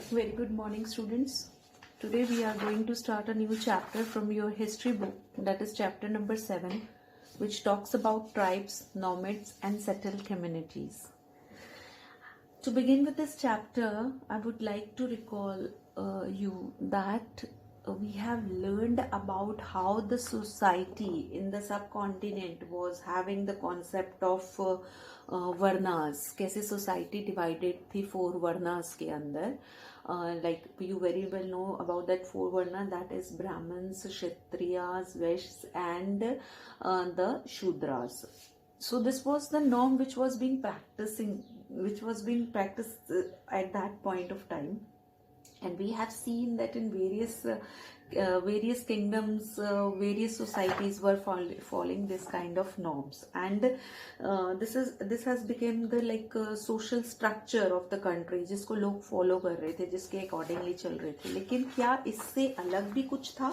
Very good morning, students. Today we are going to start a new chapter from your history book, that is chapter number 7, which talks about tribes, nomads, and settled communities. To begin with this chapter, I would like to recall you that we have learned about how the society in the subcontinent was having the concept of varnas. कैसे society divided थी 4 varnas के अंदर. Like you very well know about that 4 varna, that is Brahmins, Kshatriyas, Vaishyas, and the Shudras. So this was the norm which was being practiced at that point of time, and we have seen that in various kingdoms, various societies were following this kind of norms, and this has become the social structure of the country जिसको लोग follow कर रहे थे, जिसके accordingly चल रहे थे. लेकिन क्या इससे अलग भी कुछ था?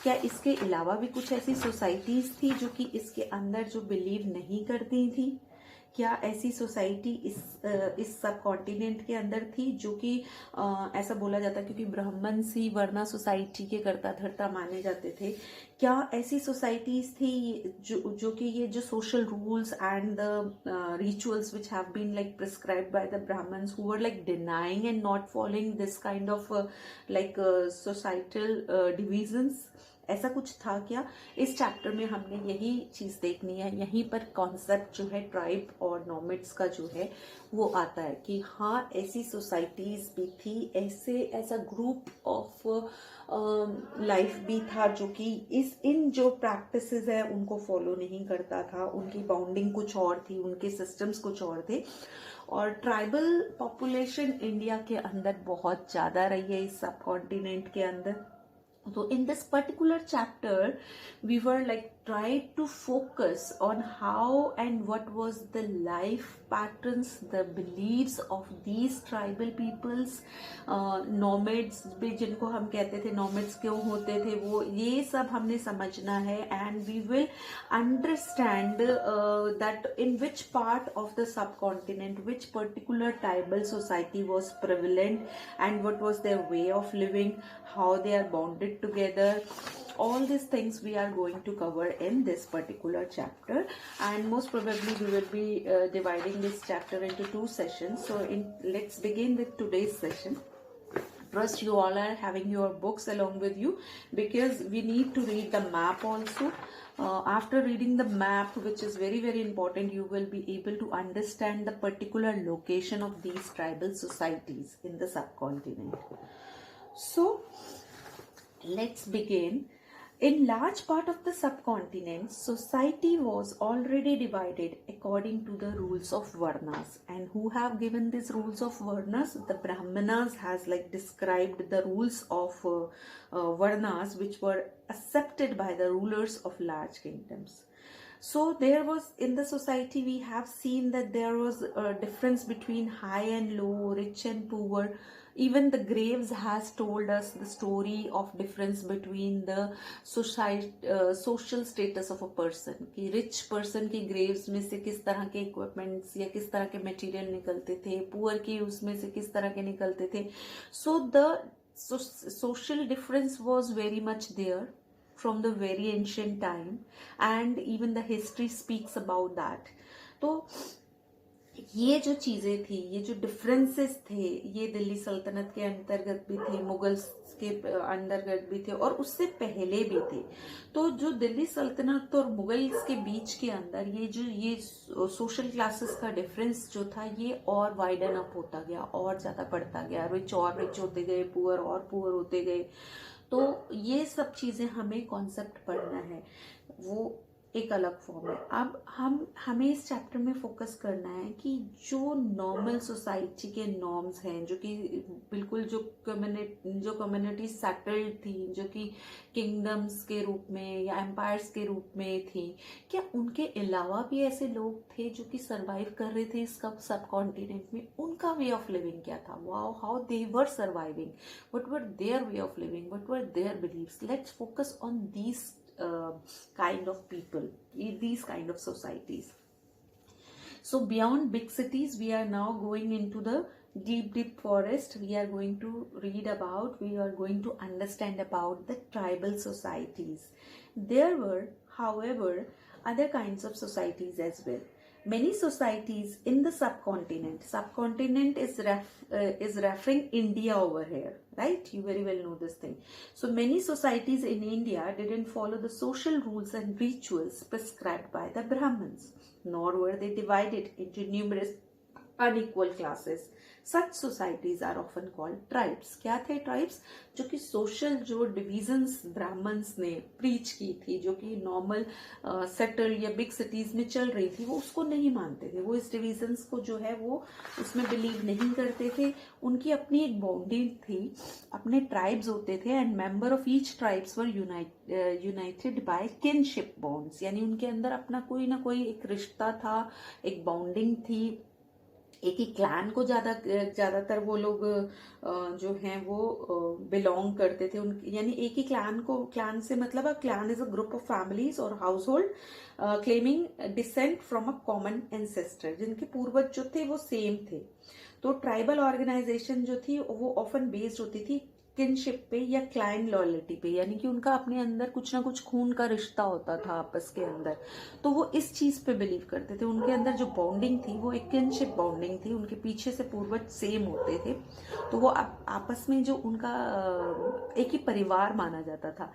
क्या इसके अलावा भी कुछ ऐसी सोसाइटीज थी जो कि इसके अंदर जो बिलीव नहीं करती थी? क्या ऐसी सोसाइटी इस सब कॉन्टिनेंट के अंदर थी जो कि ऐसा बोला जाता, क्योंकि ब्राह्मण ही वर्ना सोसाइटी के कर्ता धर्ता माने जाते थे. क्या ऐसी सोसाइटीज थी जो कि ये जो social rules and the rituals which have been like prescribed by the Brahmins who were like denying and not following this kind of like societal divisions? ऐसा कुछ था क्या? इस चैप्टर में हमने यही चीज देखनी है. यहीं पर कॉन्सेप्ट जो है ट्राइब और नॉमेड्स का जो है वो आता है कि हाँ, ऐसी सोसाइटीज भी थी, ऐसा ग्रुप ऑफ लाइफ भी था जो कि इन जो प्रैक्टिसेस है उनको फॉलो नहीं करता था. उनकी बाउंडिंग कुछ और थी, उनके सिस्टम्स कुछ और थे. और ट्राइबल पॉपुलेशन इंडिया के अंदर बहुत ज़्यादा रही है इस सब कॉन्टिनेंट के अंदर. So in this particular chapter, we were like tried to focus on how and what was the life patterns, the beliefs of these tribal peoples, nomads भी जिनको हम कहते थे, nomads क्यों होते थे वो, ये सब हमने समझना है. And we will understand that in which part of the subcontinent, which particular tribal society was prevalent, and what was their way of living, how they are bonded together. All these things we are going to cover in this particular chapter, and most probably we will be dividing this chapter into 2 sessions. So let's begin with today's session. Trust you all are having your books along with you, because we need to read the map also. After reading the map, which is very very important, you will be able to understand the particular location of these tribal societies in the subcontinent. So let's begin. In large part of the subcontinent, society was already divided according to the rules of varnas. And who have given these rules of varnas? The Brahmanas has like described the rules of varnas which were accepted by the rulers of large kingdoms. So there was, in the society we have seen that there was a difference between high and low, rich and poor. Even the graves has told us the story of difference between the social status of a person. कि rich person की graves में से किस तरह के equipments या किस तरह के material निकलते थे, poor की उसमें से किस तरह के निकलते थे. So the social difference was very much there from the very ancient time, and even the history speaks about that. तो ये जो चीजें थी, ये जो डिफरेंसेस थे, ये दिल्ली सल्तनत के अंतर्गत भी थे, मुगल्स के अंतर्गत भी थे, और उससे पहले भी थे. तो जो दिल्ली सल्तनत और मुगल्स के बीच के अंदर ये सोशल क्लासेस का डिफरेंस जो था, ये और वाइडन अप होता गया, और ज्यादा बढ़ता गया. रिच और रिच होते गए, पुअर और पुअर होते गए. तो ये सब चीजें हमें कॉन्सेप्ट पढ़ना है, वो एक अलग फॉर्म है. अब हमें इस चैप्टर में फोकस करना है कि जो नॉर्मल सोसाइटी के नॉर्म्स हैं, जो कि बिल्कुल जो कम्युनिटी सेटल्ड थी, जो कि किंगडम्स के रूप में या एम्पायर्स के रूप में थी, क्या उनके अलावा भी ऐसे लोग थे जो कि सरवाइव कर रहे थे इस सब कॉन्टिनेंट में? उनका वे ऑफ लिविंग क्या था? How they were surviving, what were their way of living, what were their beliefs? Let's focus on these kind of people, these kind of societies. So beyond big cities, we are now going into the deep forest, we are going to read about, we are going to understand about the tribal societies. There were, however, other kinds of societies as well. Many societies in the subcontinent is referring India over here, right? You very well know this thing. So many societies in India didn't follow the social rules and rituals prescribed by the Brahmins, nor were they divided into numerous unequal classes. Such societies are often called tribes. क्या थे tribes? जो कि social जो divisions Brahmins ने preach की थी, जो कि नॉर्मल सेटल या बिग सिटीज में चल रही थी, वो उसको नहीं मानते थे, वो इस डिविजन्स को जो है वो उसमें बिलीव नहीं करते थे. उनकी अपनी एक बाउंड्री थी, अपने ट्राइब्स होते थे, and member of each tribes were united by kinship bonds. यानी उनके अंदर अपना कोई ना कोई एक रिश्ता था, एक बाउंडिंग थी. एक ही क्लैन को ज़्यादातर वो लोग जो हैं वो बिलोंग करते थे. यानी एक ही क्लैन से मतलब clan is a group of families और household claiming descent from a common ancestor, जिनके पूर्वज जो थे वो सेम थे. तो ट्राइबल ऑर्गेनाइजेशन जो थी वो ऑफन बेस्ड होती थी किनशिप पे या क्लाइन लॉयल्टी पे, यानी कि उनका अपने अंदर कुछ ना कुछ खून का रिश्ता होता था आपस के अंदर. तो वो इस चीज पे बिलीव करते थे. उनके अंदर जो बॉन्डिंग थी वो एक किनशिप बॉन्डिंग थी, उनके पीछे से पूर्वज सेम होते थे. तो वो आपस में जो उनका एक ही परिवार माना जाता था.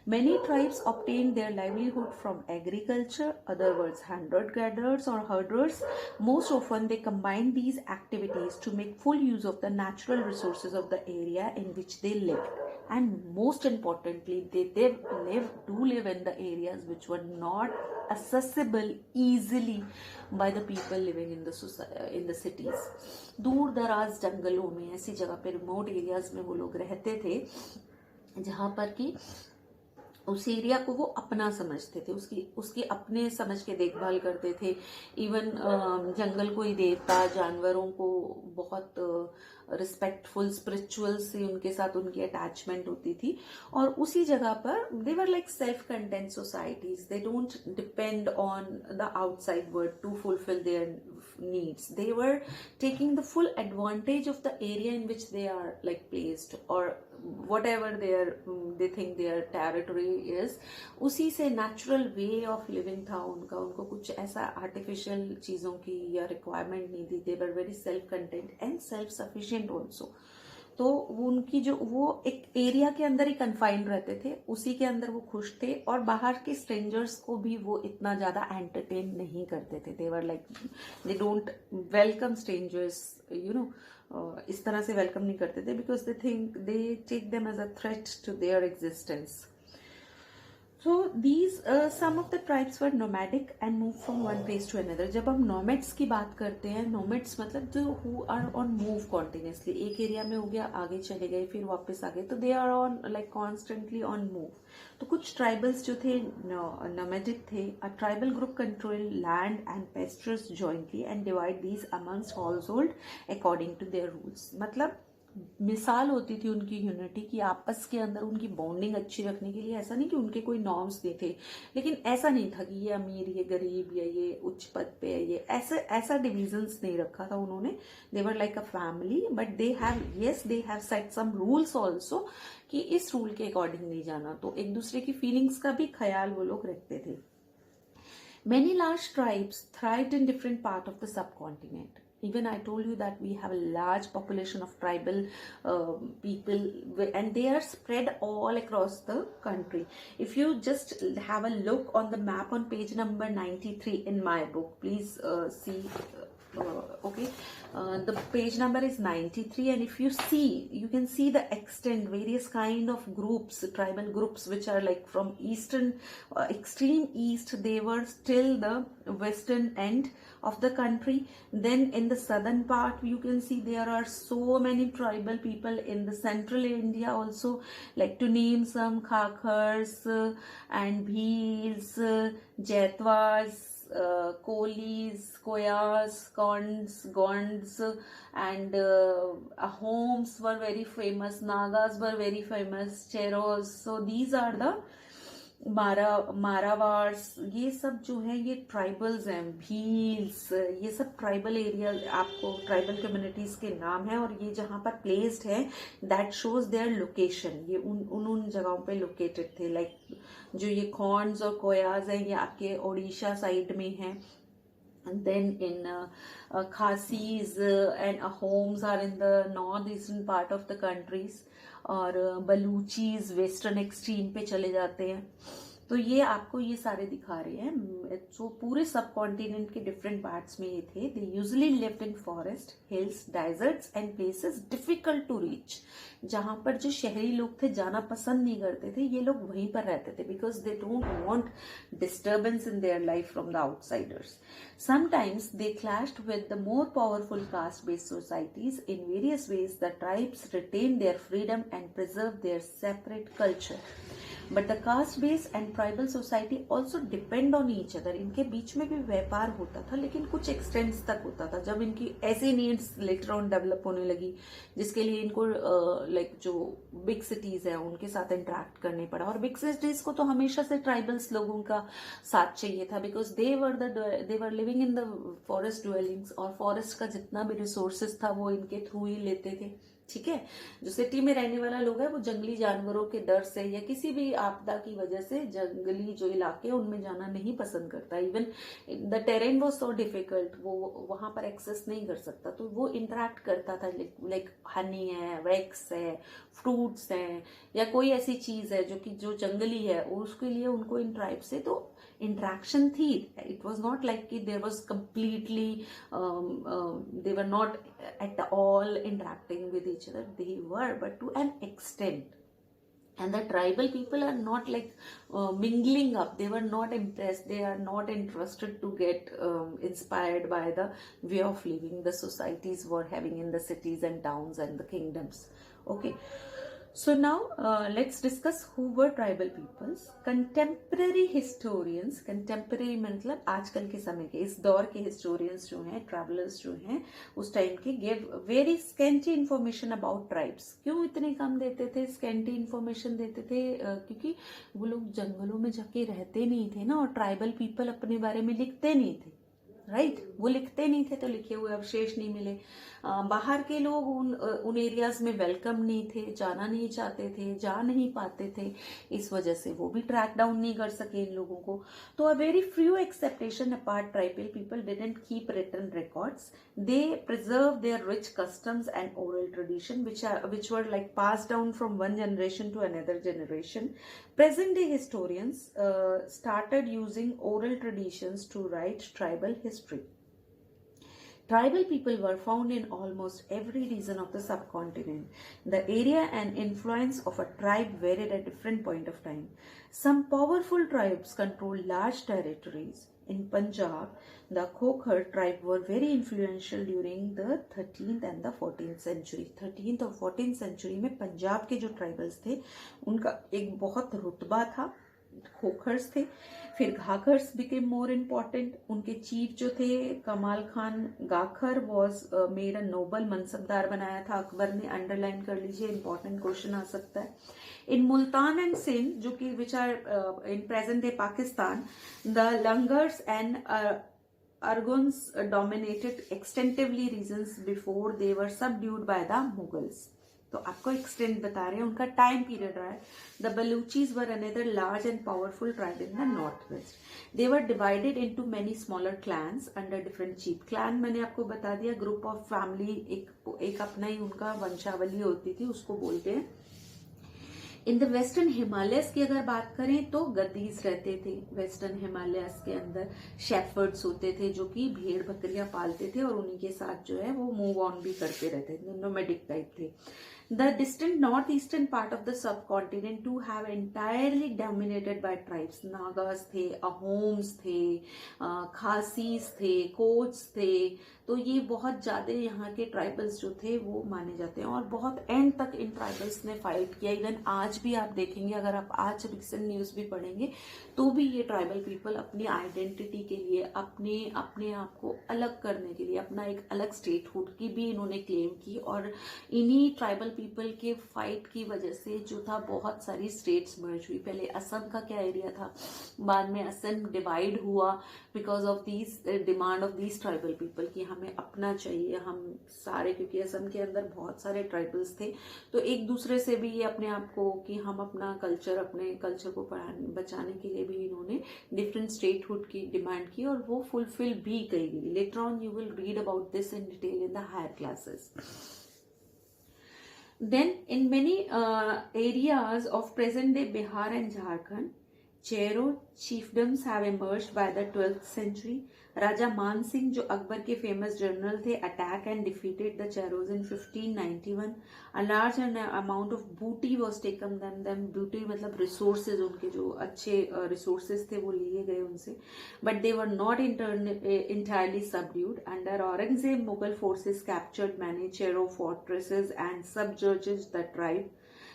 Many tribes obtained their livelihood from agriculture, other words hunter-gatherers or herders. Most often they combined these activities to make full use of the natural resources of the area in which they lived. And most importantly, they live in the areas which were not accessible easily by the people living in the cities. दूर दराज जंगलों में, ऐसी जगह पे, remote areas में वो लोग रहते थे जहाँ पर कि उस एरिया को वो अपना समझते थे, उसकी अपने समझ के देखभाल करते थे. इवन जंगल को ही देवता, जानवरों को बहुत रिस्पेक्टफुल स्पिरिचुअल से उनके साथ उनकी अटैचमेंट होती थी. और उसी जगह पर they were like self content societies. They don't depend on the outside world to fulfil their needs. They were taking the full advantage of the area in which they are like placed, or whatever they think their territory is. उसी से natural way of living था उनको कुछ ऐसा artificial चीजों की या requirement नहीं थी. They were very self-content and self-sufficient also. तो वो उनकी जो वो एक एरिया के अंदर ही कन्फाइंड रहते थे, उसी के अंदर वो खुश थे. और बाहर के स्ट्रेंजर्स को भी वो इतना ज्यादा एंटरटेन नहीं करते थे. They were like they don't welcome strangers, you know, इस तरह से वेलकम नहीं करते थे, because they think they take them as a threat to their existence. So these some of the tribes were nomadic and moved from one place to another. जब हम nomads की बात करते हैं, nomads मतलब जो who are on move continuously, एक area में हो गया, आगे चले गए, फिर वापस आ गए, तो they are on like constantly on move. तो कुछ tribals जो थे nomadic थे. A tribal group control land and pastures jointly and divide these amongst household according to their rules. मतलब मिसाल होती थी उनकी यूनिटी की, आपस के अंदर उनकी बॉन्डिंग अच्छी रखने के लिए. ऐसा नहीं कि उनके कोई नॉर्म्स नहीं थे, लेकिन ऐसा नहीं था कि ये अमीर, ये गरीब, या ये उच्च पद पे है, ये ऐसा डिविजन्स नहीं रखा था उन्होंने. They were like a family, but they have set some rules also कि इस रूल के अकॉर्डिंग नहीं जाना. तो एक दूसरे की फीलिंग्स का भी ख्याल वो लोग रखते थे. Many large tribes thrived in different parts of the subcontinent. Even I told you that we have a large population of tribal people, and they are spread all across the country. If you just have a look on the map on page number 93 in my book, please see. Okay, the page number is 93, and if you see, you can see the extent, various kind of groups, tribal groups, which are like from eastern extreme east, they were still the western end of the country. Then in the southern part you can see there are so many tribal people in the central India also, like to name some, Khakars and Bhils, Jaitwas, Kolis, Koyas, Gonds, and Ahoms were very famous, Nagas were very famous, Cheros. So these are the मारावार्स, ये सब जो है ये tribals हैं, भील्स, ये सब tribal area, आपको tribal communities के नाम है। और ये जहाँ पर प्लेस्ड है दैट शोज देयर लोकेशन, ये उन जगहों पे लोकेटेड थे। लाइक जो ये खॉन्स और कोयाज हैं ये आपके ओडिशा साइड में हैं। And then in Khasis and Ahoms are in the northeastern part of the countries, और बलूचीज वेस्टर्न एक्सट्रीम पे चले जाते हैं। तो ये आपको ये सारे दिखा रहे हैं। तो पूरे सब कॉन्टिनेंट के डिफरेंट पार्ट्स में ये थे। They usually lived in forest, hills, deserts and places difficult to reach. जहां पर जो शहरी लोग थे जाना पसंद नहीं करते थे, ये लोग वहीं पर रहते थे because they don't want disturbance in their life from the outsiders. Sometimes they clashed with the more powerful caste-based societies. In various ways, the tribes retained their freedom and preserved their separate culture. But the caste-based and tribal society also depend on each other. इनके बीच में भी व्यापार होता था, लेकिन कुछ extents तक होता था। जब इनकी ऐसी नीड्स लेटर ऑन डेवलप होने लगी जिसके लिए इनको लाइक जो बिग सिटीज है उनके साथ इंटरेक्ट करने पड़ा। और बिग सिटीज को तो हमेशा से ट्राइबल्स लोगों का साथ चाहिए था because they were living in the forest dwellings, और फॉरेस्ट का जितना भी रिसोर्सेज था वो इनके थ्रू ही लेते थे। ठीक है, जो सिटी में रहने वाला लोग है वो जंगली जानवरों के डर से या किसी भी आपदा की वजह से जंगली जो इलाके उनमें जाना नहीं पसंद करता। Even the terrain was so difficult, वो वहां पर एक्सेस नहीं कर सकता, तो वो इंटरेक्ट करता था। लाइक हनी है, वैक्स है, फ्रूट्स हैं, या कोई ऐसी चीज है जो जंगली है, उसके लिए उनको इन ट्राइब से तो इंटरेक्शन थी। इट वॉज नॉट लाइक कि there was completely they were not at all interacting with each other. They were, but to an extent. And the tribal people are not like mingling up. They were not impressed. They are not interested to get inspired by the way of living the societies were having in the cities and towns and the kingdoms. Okay. So now let's discuss who were tribal peoples. Contemporary historians, contemporary मतलब आजकल के समय के, इस दौर के historians जो हैं, travelers जो हैं उस टाइम के, gave very scanty information about tribes. क्यों इतने कम देते थे, scanty information देते थे? क्योंकि वो लोग जंगलों में जाके रहते नहीं थे ना, और ट्राइबल पीपल अपने बारे में लिखते नहीं थे। राइट, वो लिखते नहीं थे तो लिखे हुए अवशेष नहीं मिले। बाहर के लोग उन एरियाज में वेलकम नहीं थे, जाना नहीं चाहते थे, जा नहीं पाते थे, इस वजह से वो भी ट्रैक डाउन नहीं कर सके इन लोगों को। तो a very few exception apart tribal people didn't keep written records. They preserve their rich customs and oral tradition which were like passed down from one generation to another generation. Present day historians started using oral traditions to write tribal history. Tribal people were found in almost every region of the subcontinent. The area and influence of a tribe varied at different point of time. Some powerful tribes controlled large territories. In Punjab, the Khokhar tribe were very influential during the 13th and the 14th century. 13th और 14th century में पंजाब के जो tribals थे उनका एक बहुत रुतबा था। खोखर्स थे, फिर घाघर्स बिकेम मोर इम्पोर्टेंट। उनके चीफ जो थे Kamal Khan Gakhar was made a noble, mansabdar बनाया था अकबर ने। अंडरलाइन कर लीजिए, इंपॉर्टेंट क्वेश्चन आ सकता है। इन मुल्तान एंड सिंध जो कि which are in present day Pakistan, the Langahs and Arghuns dominated extensively regions before they were subdued by the Mughals. तो आपको एक्सटेंट बता रहे हैं, उनका टाइम पीरियड रहा है। The Baluchis were another large and powerful tribe in the north west. They were divided into many smaller clans under different chief. Clan मैंने आपको बता दिया, ग्रुप ऑफ फैमिली, एक अपना ही उनका वंशावली होती थी, उसको बोलते हैं। इन द वेस्टर्न हिमालयस की अगर बात करें तो गद्दीज रहते थे वेस्टर्न हिमालयस के अंदर। शेफर्ड्स होते थे जो कि भेड़ बकरियां पालते थे और उन्हीं के साथ जो है वो मूव ऑन भी करते रहते थे, नोमैडिक टाइप थे। The distant northeastern part of the subcontinent too have entirely dominated by tribes. Nagas थे, अहोम्स थे, खासीस थे, कोच थे। तो ये बहुत ज्यादा यहाँ के ट्राइबल्स जो थे वो माने जाते हैं और बहुत एंड तक इन ट्राइबल्स ने फाइट किया। इवन आज भी आप देखेंगे, अगर आप आज रिसेंट न्यूज भी पढ़ेंगे तो भी ये ट्राइबल पीपल अपनी आइडेंटिटी के लिए, अपने आप को अलग करने के लिए, अपना एक अलग स्टेटहुड की भी इन्होंने क्लेम की। और इन्हीं ट्राइबल पीपल के फाइट की वजह से जो था बहुत सारी स्टेट्स मर्ज हुई। पहले असम का क्या एरिया था, बाद में असम डिवाइड हुआ because of these demand of these tribal people कि हमें अपना चाहिए हम सारे, क्योंकि असम के अंदर बहुत सारे ट्राइबल्स थे, तो एक दूसरे से भी ये अपने आप को कि हम अपना कल्चर, अपने कल्चर को बचाने के लिए भी इन्होंने डिफरेंट स्टेटहुड की डिमांड की और वो फुलफिल भी गई। Later on you will read about this in detail in the higher classes. Then in many areas of present day Bihar and Jharkhand, Chero chiefdoms have emerged by the 12th century. Raja Man Singh, जो अकबर के famous general थे, attack and defeated the Cheros in 1591. A large amount of booty was taken them. Booty मतलब resources, उनके जो अच्छे resources थे वो लिए गए उनसे. But they were not entirely subdued. Under Aurangzeb, Mughal forces captured many Chero fortresses and subjugated the tribe.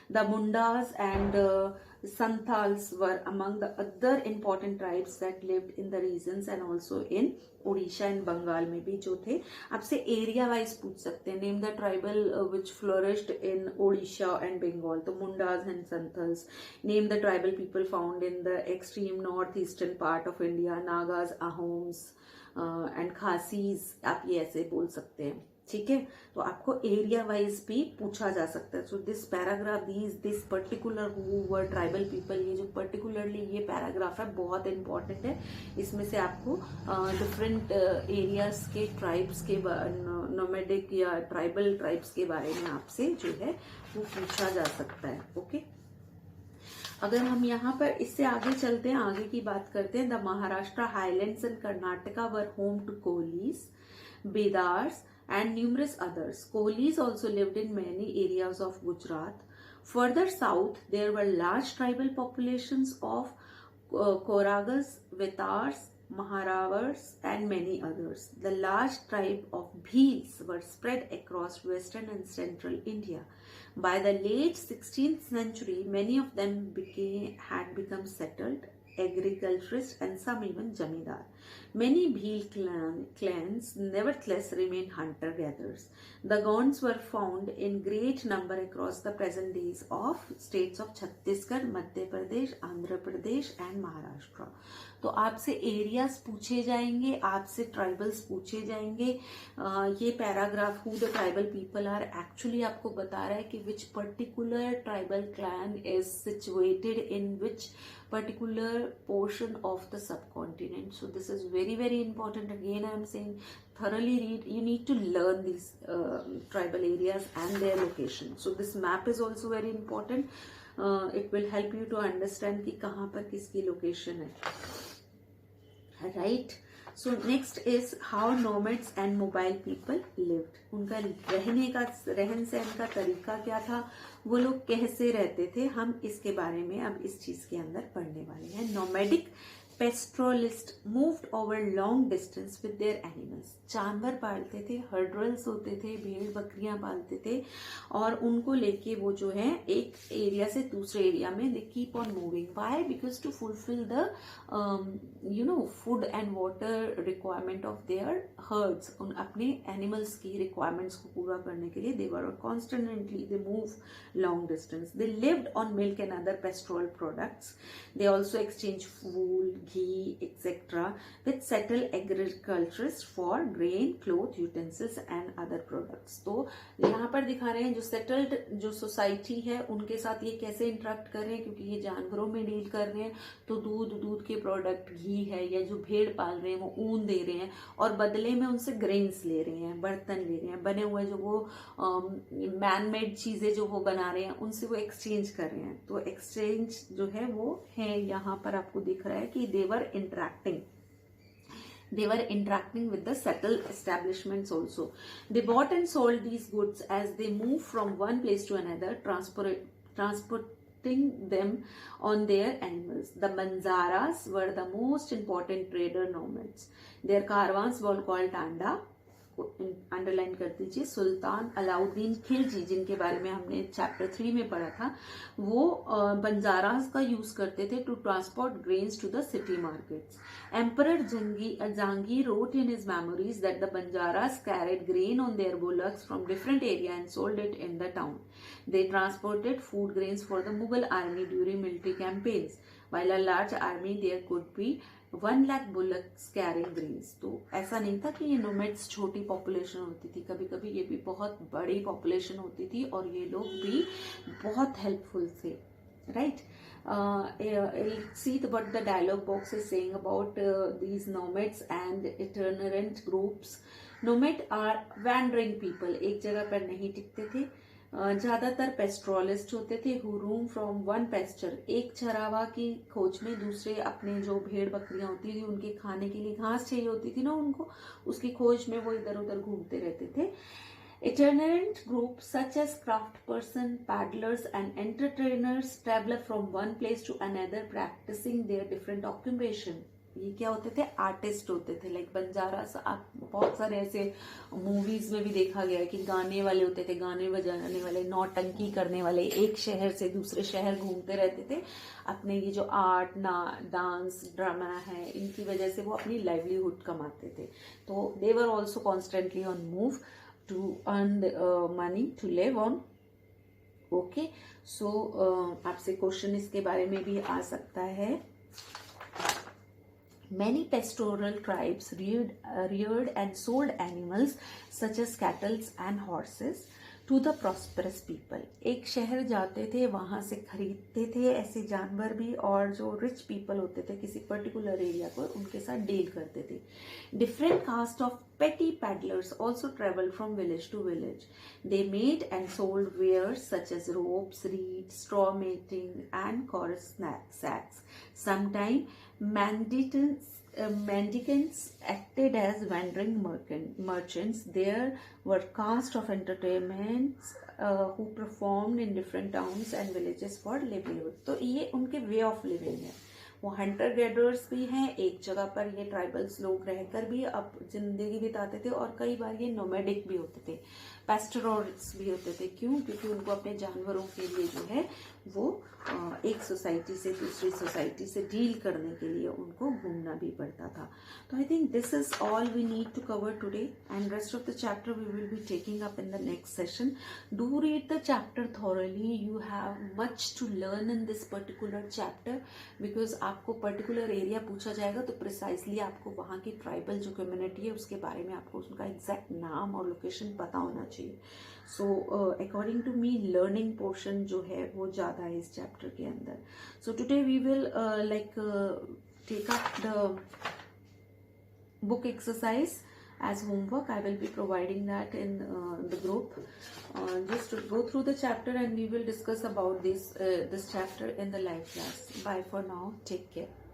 The Mundas and Santals were among the other important tribes that lived in the regions and also in Odisha and Bengal में भी जो थे. आपसे area wise पूछ सकते हैं. Name the tribal which flourished in Odisha and Bengal. तो Mundas and Santhals. Name the tribal people found in the extreme north eastern part of India. Nagas, Ahoms and Khasis. आप ये ऐसे बोल सकते हैं. ठीक है, तो आपको एरिया वाइज भी पूछा जा सकता है. So this paragraph, this particular who were tribal people, ये जो पर्टिकुलरली ये पैराग्राफ है बहुत इंपॉर्टेंट है. इसमें से आपको डिफरेंट एरियाज के ट्राइब्स के नोमैडिक या ट्राइबल ट्राइब्स के बारे में आपसे जो है वो पूछा जा सकता है. ओके, अगर हम यहाँ पर इससे आगे चलते हैं, आगे की बात करते हैं. The Maharashtra, highlands and Karnataka were home to Kolis, Bedars and numerous others. Kohlis also lived in many areas of Gujarat. Further south, there were large tribal populations of Koragas, Vitars, Maharavars and many others. The large tribe of Bhils were spread across western and central India. By the late 16th century, many of them had become settled, agriculturists and some even jamidar. Many Bhil clans nevertheless remained hunter-gatherers. The Gonds were found in great number across the present days of states of Chhattisgarh, Madhya Pradesh, Andhra Pradesh and Maharashtra. तो आपसे areas पूछे जाएंगे, आपसे tribals पूछे जाएंगे. ये paragraph who the tribal people are actually आपको बता रहा है कि which particular tribal clan is situated in which particular portion of the subcontinent. So this is very very important. Again I am saying thoroughly read. You need to learn these tribal areas and their location. So this map is also very important. It will help you to understand कि कहाँ पर किसकी location है. Right. So next is how nomads and mobile people lived. उनका रहने का, रहन सहन का तरीका क्या था, वो लोग कैसे रहते थे, हम इसके बारे में अब इस चीज के अंदर पढ़ने वाले हैं. Nomadic pastoralist moved over long distance with their animals. जानवर पालते थे, हर्डरल्स होते थे, भेड़ बकरियां पालते थे और उनको लेके वो जो है एक एरिया से दूसरे एरिया में they keep on moving. Why? Because to fulfil the food and water requirement of their herds. उन अपने एनिमल्स की रिक्वायरमेंट्स को पूरा करने के लिए they were constantly they move long distance. They lived on milk and other pastoral products. They also exchange wool, ghee, etc. with settled agriculturists for grain, cloth, utensils and other products. तो यहाँ पर दिखा रहे हैं जो settled जो society है उनके साथ ये कैसे इंटरेक्ट कर रहे हैं, क्योंकि ये जानवरों में डील कर रहे हैं. तो दूध के प्रोडक्ट, घी है, या जो भेड़ पाल रहे हैं वो ऊन दे रहे हैं और बदले में उनसे ग्रेन्स ले रहे हैं, बर्तन ले रहे हैं, बने हुए जो वो मैन मेड चीजें जो वो बना रहे हैं उनसे वो एक्सचेंज कर रहे हैं. तो एक्सचेंज जो है वो है यहाँ पर आपको दिख रहा है कि they were interacting with the settled establishments also. They bought and sold these goods as they moved from one place to another, transporting them on their animals. The Banzaras were the most important trader nomads. Their caravans were called tanda. इसको underline कर दीजिए। सुल्तान अलाउद्दीन खिलजी, जिनके बारे में हमने chapter 3 में पढ़ा था, वो बंजारास का यूज करते थे to transport grains to the city markets. Emperor Jahangir wrote in his memories that the Banjaras carried grain on their bullocks from different area and sold it in the town. They transported food grains for the Mughal army during military campaigns. While a large army, there could be 1 lakh bullocks carrying grains. तो ऐसा नहीं था कि ये nomads छोटी population होती थी, कभी कभी ये भी बहुत बड़ी पॉपुलेशन होती थी और ये लोग भी बहुत हेल्पफुल थे, right? See what the dialogue box is saying about these nomads and itinerant groups. Nomad are wandering people, एक जगह पर नहीं टिकते थे। ज्यादातर पेस्ट्रोलिस्ट होते थे who room from one pasture, एक चरावा की खोज में दूसरे अपने जो भेड़ बकरियां होती थी उनके खाने के लिए घास चाहिए होती थी ना उनको, उसकी खोज में वो इधर उधर घूमते रहते थे। Itinerant groups such as craftsperson, paddlers and entertainers travel from one place to another practicing their different occupation. ये क्या होते थे? आर्टिस्ट होते थे। लाइक बंजारास, बहुत सारे ऐसे मूवीज में भी देखा गया है कि गाने वाले होते थे, गाने बजाने वाले, नौटंकी करने वाले, एक शहर से दूसरे शहर घूमते रहते थे। अपने ये जो आर्ट डांस ड्रामा है, इनकी वजह से वो अपनी लाइवलीहुड कमाते थे। तो they were also constantly on move to earn money to live on. Okay, so आपसे क्वेश्चन इसके बारे में भी आ सकता है। Many pastoral tribes reared and sold animals such as cattle and horses to the prosperous people. एक शहर जाते थे, वहां से खरीदते थे ऐसे जानवर भी, और जो रिच पीपल होते थे किसी पर्टिकुलर एरिया पर, उनके साथ डील करते थे। Different caste of petty paddlers also traveled from village to village. They made and sold wares such as ropes, reeds, straw matting and chorus sacks. Sometimes mendicants acted as wandering merchants. There were castes of entertainments who performed in different towns and villages for livelihood. तो ये उनके वे of living है। वो Hunter gatherers भी हैं, एक जगह पर ये ट्राइबल्स लोग रहकर भी अब जिंदगी बिताते थे, और कई बार ये नोमैडिक भी होते थे, पेस्टोरल्स भी होते थे। क्यों? क्योंकि उनको अपने जानवरों के लिए जो है वो एक सोसाइटी से दूसरी सोसाइटी से डील करने के लिए उनको घूमना भी पड़ता था। तो I think this is all we need to cover today, and rest of the chapter we will be taking up in the next session. Do read the chapter thoroughly, you have much to learn in this particular chapter, because आपको particular area पूछा जाएगा तो precisely आपको वहाँ की tribal जो community है उसके बारे में आपको उनका एग्जैक्ट नाम और लोकेशन पता होना चाहिए। So according to me learning portion जो है वो ज़्यादा है इस चैप्टर के अंदर। So today we will take up the book exercise as homework. I will be providing that in the group. Just to go through the chapter and we will discuss about this chapter in the live class. Bye for now. Take care.